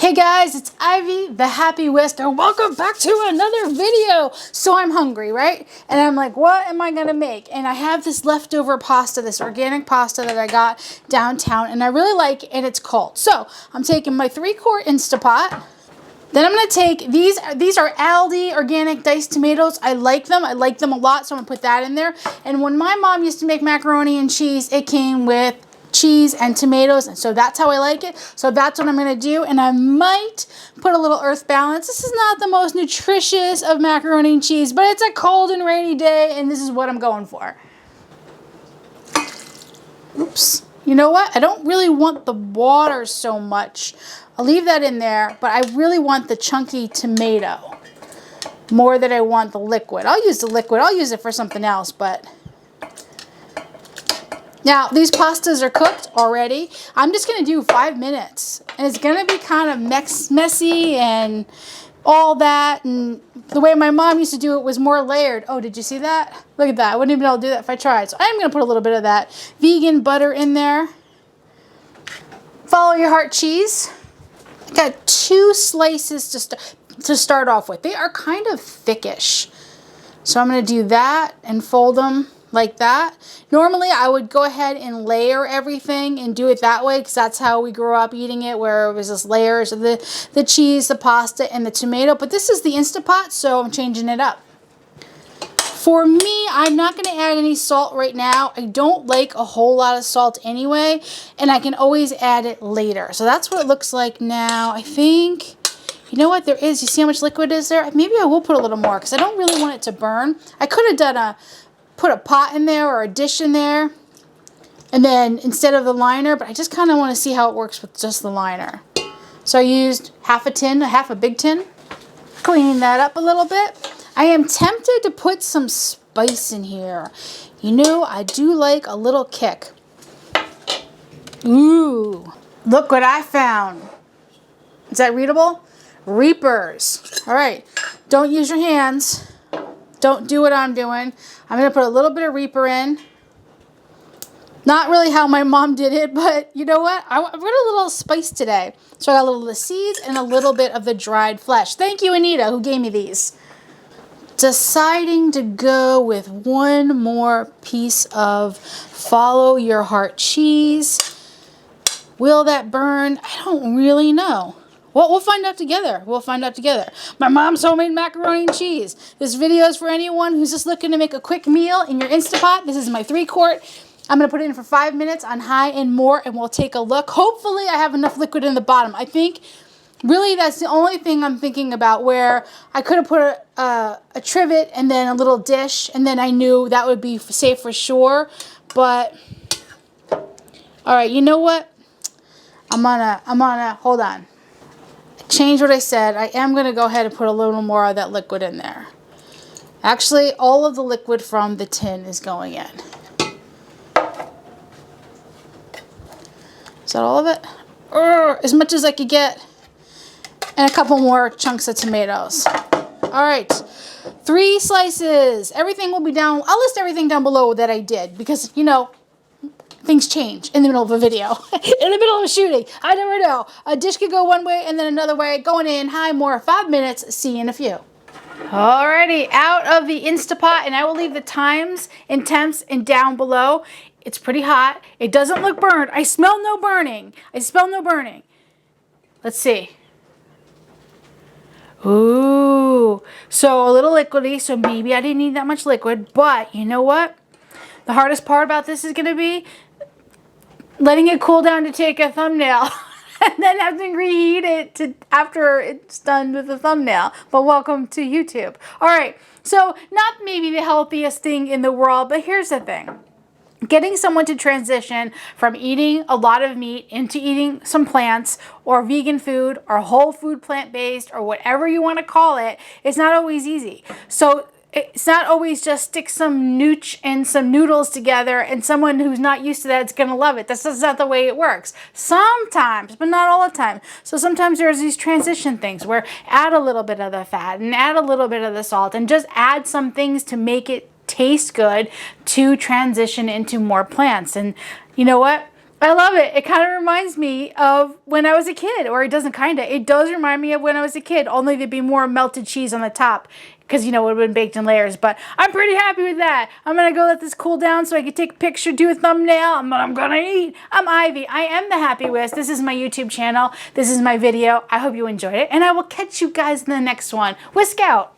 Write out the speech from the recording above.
Hey guys, it's Ivy, the Happy Whisker. Welcome back to another video. So I'm hungry, right? And I'm like, what am I gonna make? And I have this leftover pasta, this organic pasta that I got downtown, and I really like it, and it's cold. So I'm taking my 3-quart Instapot. Then I'm gonna take these are Aldi organic diced tomatoes. I like them a lot, so I'm gonna put that in there. And when my mom used to make macaroni and cheese, it came with cheese and tomatoes, and so that's how I like it. So that's what I'm gonna do, and I might put a little Earth Balance. This is not the most nutritious of macaroni and cheese, but it's a cold and rainy day, and this is what I'm going for. Oops. You know what? I don't really want the water so much. I'll leave that in there, but I really want the chunky tomato more than I want the liquid. I'll use the liquid. I'll use it for something else, but now, these pastas are cooked already. I'm just going to do 5 minutes. And it's going to be kind of messy and all that. And the way my mom used to do it was more layered. Oh, did you see that? Look at that. I wouldn't even be able to do that if I tried. So I'm going to put a little bit of that vegan butter in there. Follow your heart cheese. I got 2 slices to start off with. They are kind of thickish. So I'm going to do that and fold them like that. Normally I would go ahead and layer everything and do it that way because that's how we grew up eating it, where it was just layers of the cheese, the pasta, and the tomato. But this is the Instapot, so I'm changing it up. For me, I'm not going to add any salt right now. I don't like a whole lot of salt anyway, and I can always add it later. So that's what it looks like now. I think, you know what there is? You see how much liquid is there? Maybe I will put a little more because I don't really want it to burn. I could have done put a pot in there or a dish in there, and then instead of the liner, but I just kind of want to see how it works with just the liner. So I used half a big tin, cleaning that up a little bit. I am tempted to put some spice in here. You know, I do like a little kick. Ooh, look what I found. Is that readable? Reapers. All right, don't use your hands. Don't do what I'm doing. I'm going to put a little bit of Reaper in. Not really how my mom did it, but you know what? I put a little spice today. So I got a little of the seeds and a little bit of the dried flesh. Thank you, Anita, who gave me these. Deciding to go with one more piece of Follow Your Heart cheese. Will that burn? I don't really know. Well, we'll find out together. We'll find out together. My mom's homemade macaroni and cheese. This video is for anyone who's just looking to make a quick meal in your Instapot. This is my 3-quart. I'm going to put it in for 5 minutes on high and more, and we'll take a look. Hopefully, I have enough liquid in the bottom. I think, really, that's the only thing I'm thinking about, where I could have put a trivet and then a little dish, and then I knew that would be safe for sure. But, all right, you know what? I'm gonna, hold on. Change what I said. I am going to go ahead and put a little more of that liquid in there. Actually, all of the liquid from the tin is going in. Is that all of it? As much as I could get. And a couple more chunks of tomatoes. All right. 3 slices. Everything will be down. I'll list everything down below that I did because, you know, things change in the middle of a video, in the middle of a shooting. I never know. A dish could go one way and then another way. Going in high, more, 5 minutes. See you in a few. Alrighty, out of the Instapot, and I will leave the times and temps and down below. It's pretty hot. It doesn't look burned. I smell no burning. I smell no burning. Let's see. Ooh, so a little liquidy, so maybe I didn't need that much liquid, but you know what? The hardest part about this is going to be letting it cool down to take a thumbnail and then having to reheat it after it's done with the thumbnail. But welcome to YouTube. All right, so not maybe the healthiest thing in the world, but here's the thing. Getting someone to transition from eating a lot of meat into eating some plants or vegan food or whole food plant-based or whatever you want to call it is not always easy. So it's not always just stick some nooch and some noodles together and someone who's not used to that is going to love it. That's just not the way it works. Sometimes, but not all the time. So sometimes there's these transition things where add a little bit of the fat and add a little bit of the salt and just add some things to make it taste good to transition into more plants. And you know what? I love it. It kind of reminds me of when I was a kid, or it doesn't kind of. It does remind me of when I was a kid, only there'd be more melted cheese on the top because, you know, it would have been baked in layers. But I'm pretty happy with that. I'm going to go let this cool down so I can take a picture, do a thumbnail, and I'm going to eat. I'm Ivy. I am the Happy Whisk. This is my YouTube channel. This is my video. I hope you enjoyed it, and I will catch you guys in the next one. Whisk out.